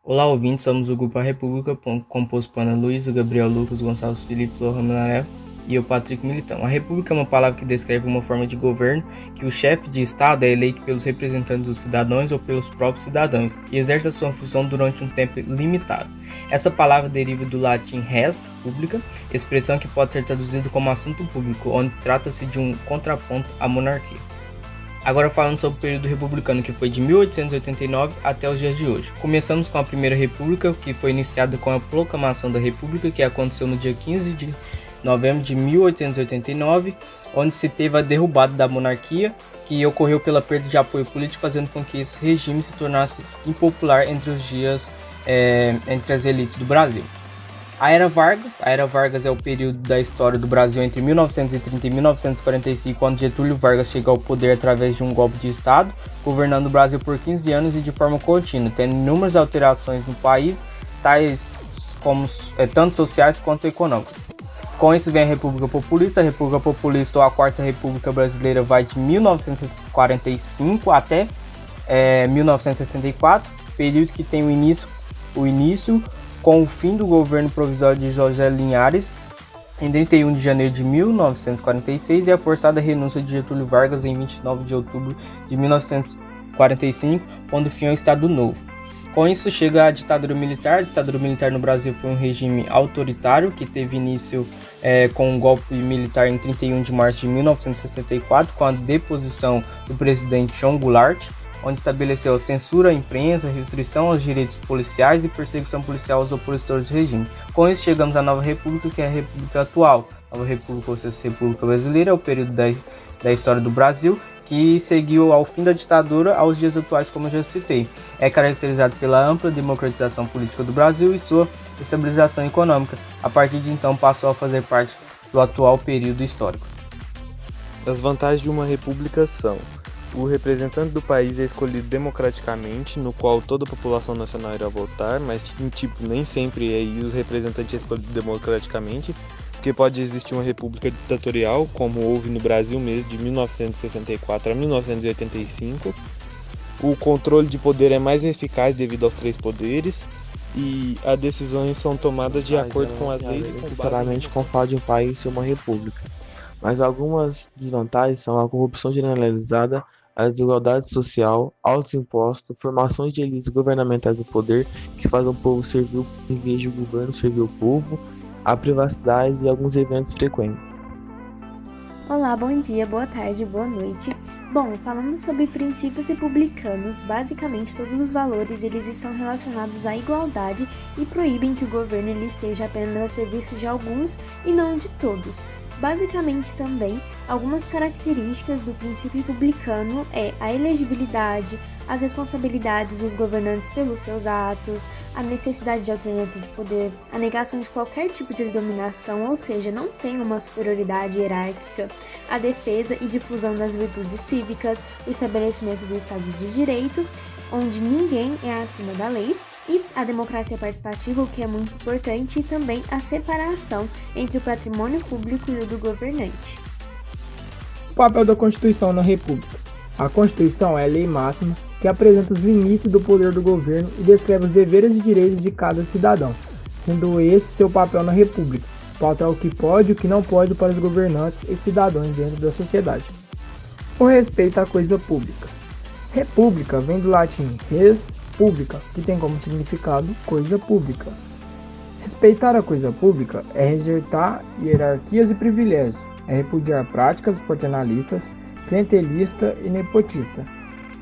Olá, ouvintes, somos o Grupo A República, composto por Ana Luísa, Gabriel Lucas, Gonçalves Felipe, Lohan Manaré e eu, Patrick Militão. A República é uma palavra que descreve uma forma de governo que o chefe de Estado é eleito pelos representantes dos cidadãos ou pelos próprios cidadãos e exerce a sua função durante um tempo limitado. Esta palavra deriva do latim res, pública, expressão que pode ser traduzida como assunto público, onde trata-se de um contraponto à monarquia. Agora falando sobre o período republicano, que foi de 1889 até os dias de hoje. Começamos com a Primeira República, que foi iniciada com a proclamação da República, que aconteceu no dia 15 de novembro de 1889, onde se teve a derrubada da monarquia, que ocorreu pela perda de apoio político, fazendo com que esse regime se tornasse impopular entre as elites do Brasil. A Era Vargas é o período da história do Brasil entre 1930 e 1945, quando Getúlio Vargas chega ao poder através de um golpe de Estado, governando o Brasil por 15 anos e de forma contínua, tendo inúmeras alterações no país, tais como tanto sociais quanto econômicas. Com isso vem a República Populista. A República Populista, ou a Quarta República Brasileira, vai de 1945 até 1964, período que tem o início com o fim do governo provisório de José Linhares em 31 de janeiro de 1946 e a forçada renúncia de Getúlio Vargas em 29 de outubro de 1945, pondo fim ao Estado Novo. Com isso chega a ditadura militar. A ditadura militar no Brasil foi um regime autoritário que teve início com um golpe militar em 31 de março de 1964, com a deposição do presidente João Goulart, onde estabeleceu censura à imprensa, restrição aos direitos policiais e perseguição policial aos opositores do regime. Com isso chegamos à Nova República, que é a República atual. A Nova República, ou seja, a República Brasileira, é o período da história do Brasil, que seguiu ao fim da ditadura aos dias atuais, como eu já citei. É caracterizado pela ampla democratização política do Brasil e sua estabilização econômica. A partir de então passou a fazer parte do atual período histórico. As vantagens de uma república são: o representante do país é escolhido democraticamente, no qual toda a população nacional irá votar, mas nem sempre os representantes são escolhidos democraticamente, porque pode existir uma república ditatorial, como houve no Brasil mesmo, de 1964 a 1985. O controle de poder é mais eficaz devido aos três poderes, e as decisões são tomadas de acordo com as leis. Não necessariamente com o fato de um país ser uma república, mas algumas desvantagens são a corrupção generalizada, a desigualdade social, altos impostos, formações de elites governamentais do poder que fazem o povo servir em vez de o governo servir o povo, a privacidade e alguns eventos frequentes. Olá, bom dia, boa tarde, boa noite. Bom, falando sobre princípios republicanos, basicamente todos os valores eles estão relacionados à igualdade e proíbem que o governo ele esteja apenas a serviço de alguns e não de todos. Basicamente também, algumas características do princípio republicano é a elegibilidade, as responsabilidades dos governantes pelos seus atos, a necessidade de alternância de poder, a negação de qualquer tipo de dominação, ou seja, não tem uma superioridade hierárquica, a defesa e difusão das virtudes cívicas, o estabelecimento do Estado de Direito, onde ninguém é acima da lei, e a democracia participativa, o que é muito importante, e também a separação entre o patrimônio público e o do governante. O papel da Constituição na República. A Constituição é a lei máxima que apresenta os limites do poder do governo e descreve os deveres e direitos de cada cidadão, sendo esse seu papel na República, pautar o que pode e o que não pode para os governantes e cidadãos dentro da sociedade. O respeito à coisa pública. República vem do latim res pública, que tem como significado coisa pública. Respeitar a coisa pública é rejeitar hierarquias e privilégios, é repudiar práticas paternalistas, clientelista e nepotista.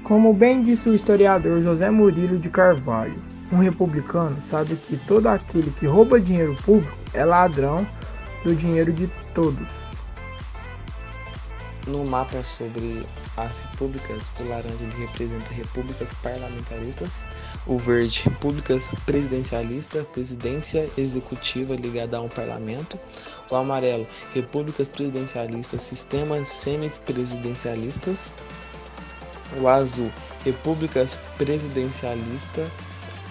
Como bem disse o historiador José Murilo de Carvalho, um republicano sabe que todo aquele que rouba dinheiro público é ladrão do dinheiro de todos. No mapa sobre as repúblicas, o laranja ele representa repúblicas parlamentaristas, o verde repúblicas presidencialistas, presidência executiva ligada a um parlamento, o amarelo repúblicas presidencialistas, sistemas semipresidencialistas, o azul repúblicas presidencialista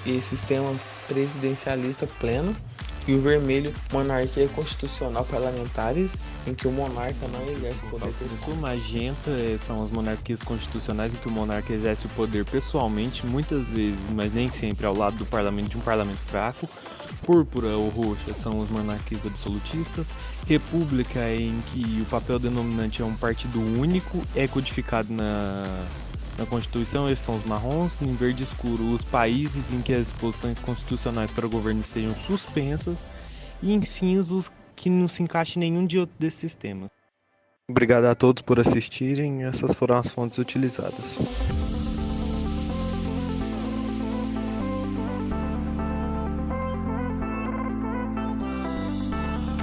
e sistema presidencialista pleno, e o vermelho monarquia constitucional parlamentares em que o monarca não exerce o poder No pessoal. sul, magenta são as monarquias constitucionais em que o monarca exerce o poder pessoalmente, muitas vezes, mas nem sempre, ao lado do parlamento, de um parlamento fraco. Púrpura ou roxa são as monarquias absolutistas. República é em que o papel denominante é um partido único, é codificado na Constituição, esses são os marrons. Em verde escuro, os países em que as disposições constitucionais para o governo estejam suspensas. E em cinza, os que não se encaixe em nenhum de outro desses sistemas. Obrigado a todos por assistirem. Essas foram as fontes utilizadas.